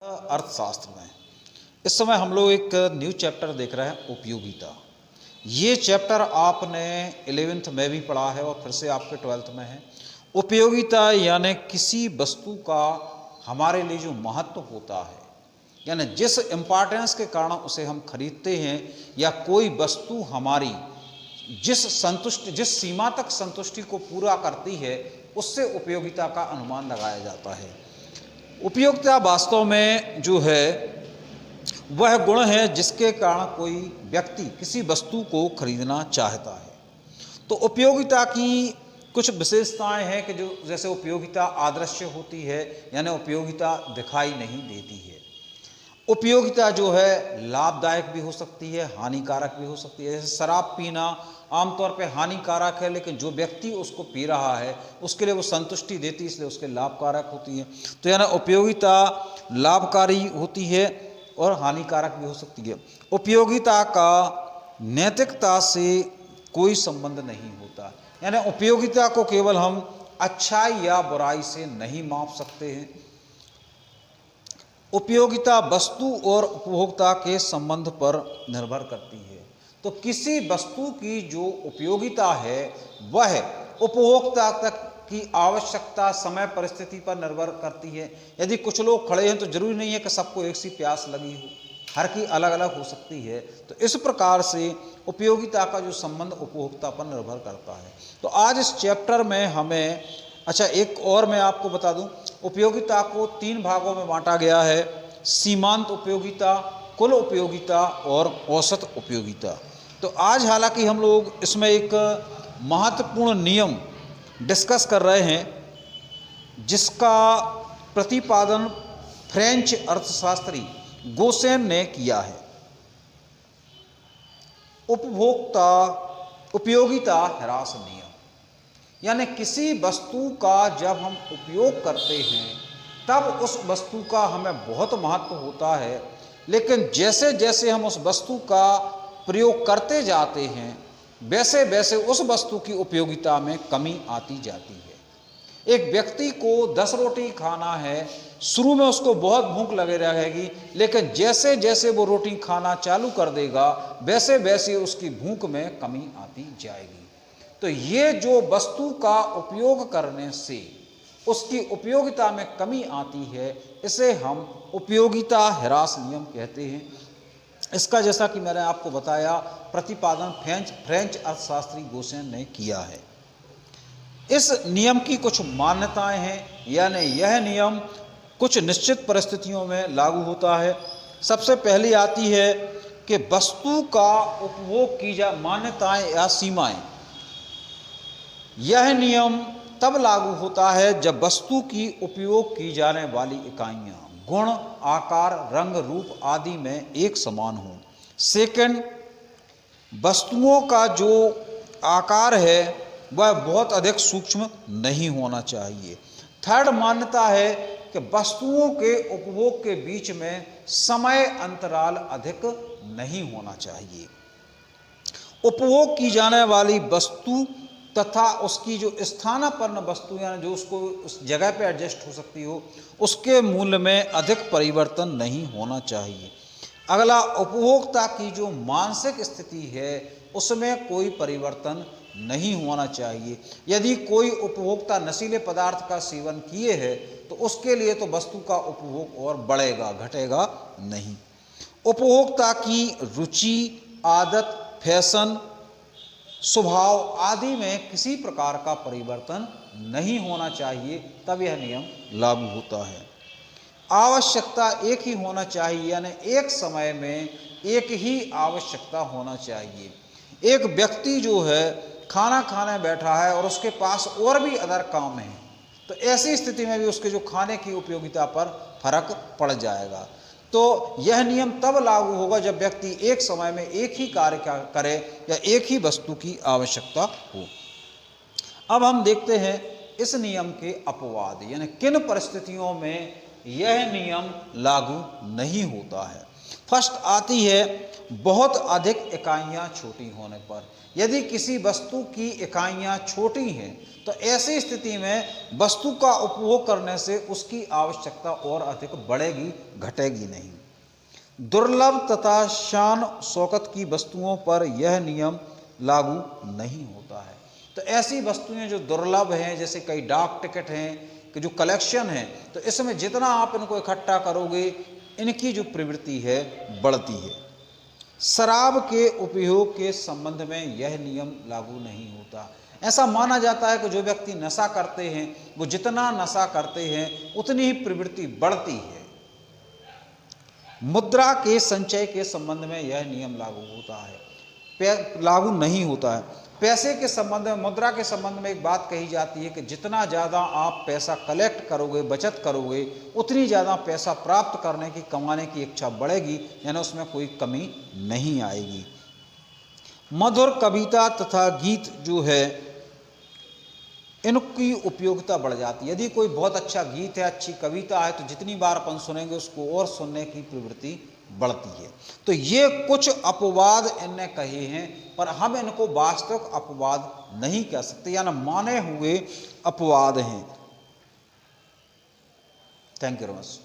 अर्थशास्त्र में इस समय हम लोग एक न्यू चैप्टर देख रहे हैं, उपयोगिता। ये चैप्टर आपने 11th में भी पढ़ा है और फिर से आपके 12th में है। उपयोगिता यानी किसी वस्तु का हमारे लिए जो महत्व होता है, यानी जिस इम्पोर्टेंस के कारण उसे हम खरीदते हैं, या कोई वस्तु हमारी जिस सीमा तक संतुष्टि को पूरा करती है, उससे उपयोगिता का अनुमान लगाया जाता है। उपयोगिता वास्तव में जो है वह गुण है जिसके कारण कोई व्यक्ति किसी वस्तु को खरीदना चाहता है। तो उपयोगिता की कुछ विशेषताएं हैं कि जो जैसे उपयोगिता अदृश्य होती है, यानी उपयोगिता दिखाई नहीं देती है। उपयोगिता जो है लाभदायक भी हो सकती है, हानिकारक भी हो सकती है। जैसे शराब पीना आमतौर पे हानिकारक है, लेकिन जो व्यक्ति उसको पी रहा है उसके लिए वो संतुष्टि देती है, इसलिए उसके लाभकारक होती है। तो यानी उपयोगिता लाभकारी होती है और हानिकारक भी हो सकती है। उपयोगिता का नैतिकता से कोई संबंध नहीं होता, यानी उपयोगिता को केवल हम अच्छाई या बुराई से नहीं माप सकते हैं। उपयोगिता वस्तु और उपभोक्ता के संबंध पर निर्भर करती है। तो किसी वस्तु की जो उपयोगिता है वह उपभोक्ता तक की आवश्यकता, समय, परिस्थिति पर निर्भर करती है। यदि कुछ लोग खड़े हैं तो जरूरी नहीं है कि सबको एक सी प्यास लगी हो, हर की अलग अलग हो सकती है। तो इस प्रकार से उपयोगिता का जो संबंध उपभोक्ता पर निर्भर करता है। तो आज इस चैप्टर में हमें एक और मैं आपको बता दूं, उपयोगिता को 3 भागों में बांटा गया है: सीमांत उपयोगिता, कुल उपयोगिता और औसत उपयोगिता। तो आज हालांकि हम लोग इसमें एक महत्वपूर्ण नियम डिस्कस कर रहे हैं जिसका प्रतिपादन फ्रेंच अर्थशास्त्री गोसेन ने किया है। उपयोगिता ह्रास नियम, यानी किसी वस्तु का जब हम उपयोग करते हैं तब उस वस्तु का हमें बहुत महत्व होता है, लेकिन जैसे जैसे हम उस वस्तु का प्रयोग करते जाते हैं वैसे वैसे उस वस्तु की उपयोगिता में कमी आती जाती है। एक व्यक्ति को 10 रोटी खाना है, शुरू में उसको बहुत भूख लगे रहेगी, लेकिन जैसे जैसे वो रोटी खाना चालू कर देगा वैसे वैसे उसकी भूख में कमी आती जाएगी। तो ये जो वस्तु का उपयोग करने से उसकी उपयोगिता में कमी आती है, इसे हम उपयोगिता ह्रास नियम कहते हैं। इसका जैसा कि मैंने आपको बताया प्रतिपादन फ्रेंच अर्थशास्त्री गोसेन ने किया है। इस नियम की कुछ मान्यताएं हैं, यानी यह नियम कुछ निश्चित परिस्थितियों में लागू होता है। सबसे पहली आती है कि वस्तु का उपभोग की जा मान्यताएं या सीमाएं। यह नियम तब लागू होता है जब वस्तु की उपयोग की जाने वाली इकाइयां गुण, आकार, रंग, रूप आदि में एक समान हो। सेकंड, वस्तुओं का जो आकार है वह बहुत अधिक सूक्ष्म नहीं होना चाहिए। थर्ड मान्यता है कि वस्तुओं के उपभोग के बीच में समय अंतराल अधिक नहीं होना चाहिए। उपभोग की जाने वाली वस्तु तथा उसकी जो स्थानापन्न वस्तु, यानी जो उसको उस जगह पे एडजस्ट हो सकती हो, उसके मूल्य में अधिक परिवर्तन नहीं होना चाहिए। अगला, उपभोक्ता की जो मानसिक स्थिति है उसमें कोई परिवर्तन नहीं होना चाहिए। यदि कोई उपभोक्ता नशीले पदार्थ का सेवन किए है तो उसके लिए तो वस्तु का उपभोग और बढ़ेगा, घटेगा नहीं। उपभोक्ता की रुचि, आदत, फैशन, स्वभाव आदि में किसी प्रकार का परिवर्तन नहीं होना चाहिए, तब यह नियम लागू होता है। आवश्यकता एक ही होना चाहिए, यानी एक समय में एक ही आवश्यकता होना चाहिए। एक व्यक्ति जो है खाना खाने बैठा है और उसके पास और भी अदर काम है, तो ऐसी स्थिति में भी उसके जो खाने की उपयोगिता पर फर्क पड़ जाएगा। तो यह नियम तब लागू होगा जब व्यक्ति एक समय में एक ही कार्य करे या एक ही वस्तु की आवश्यकता हो। अब हम देखते हैं इस नियम के अपवाद, यानी किन परिस्थितियों में यह नियम लागू नहीं होता है। फर्स्ट आती है बहुत अधिक इकाइयाँ छोटी होने पर। यदि किसी वस्तु की इकाइयाँ छोटी हैं तो ऐसी स्थिति में वस्तु का उपभोग करने से उसकी आवश्यकता और अधिक बढ़ेगी, घटेगी नहीं। दुर्लभ तथा शान शौकत की वस्तुओं पर यह नियम लागू नहीं होता है। तो ऐसी वस्तुएं जो दुर्लभ हैं, जैसे कई डाक टिकट हैं कि जो कलेक्शन है, तो इसमें जितना आप इनको इकट्ठा करोगे इनकी जो प्रवृत्ति है बढ़ती है। शराब के उपयोग के संबंध में यह नियम लागू नहीं होता। ऐसा माना जाता है कि जो व्यक्ति नशा करते हैं वो जितना नशा करते हैं उतनी ही प्रवृत्ति बढ़ती है। मुद्रा के संचय के संबंध में यह नियम लागू नहीं होता है। पैसे के संबंध में, मुद्रा के संबंध में एक बात कही जाती है कि जितना ज़्यादा आप पैसा कलेक्ट करोगे, बचत करोगे, उतनी ज़्यादा पैसा प्राप्त करने की, कमाने की इच्छा बढ़ेगी, यानी उसमें कोई कमी नहीं आएगी। मधुर कविता तथा गीत जो है इनकी उपयोगिता बढ़ जाती है। यदि कोई बहुत अच्छा गीत है, अच्छी कविता है, तो जितनी बार अपन सुनेंगे उसको और सुनने की प्रवृत्ति बढ़ती है। तो ये कुछ अपवाद इनने कहे हैं, पर हम इनको वास्तविक अपवाद नहीं कह सकते, यानी माने हुए अपवाद हैं। Thank you very much.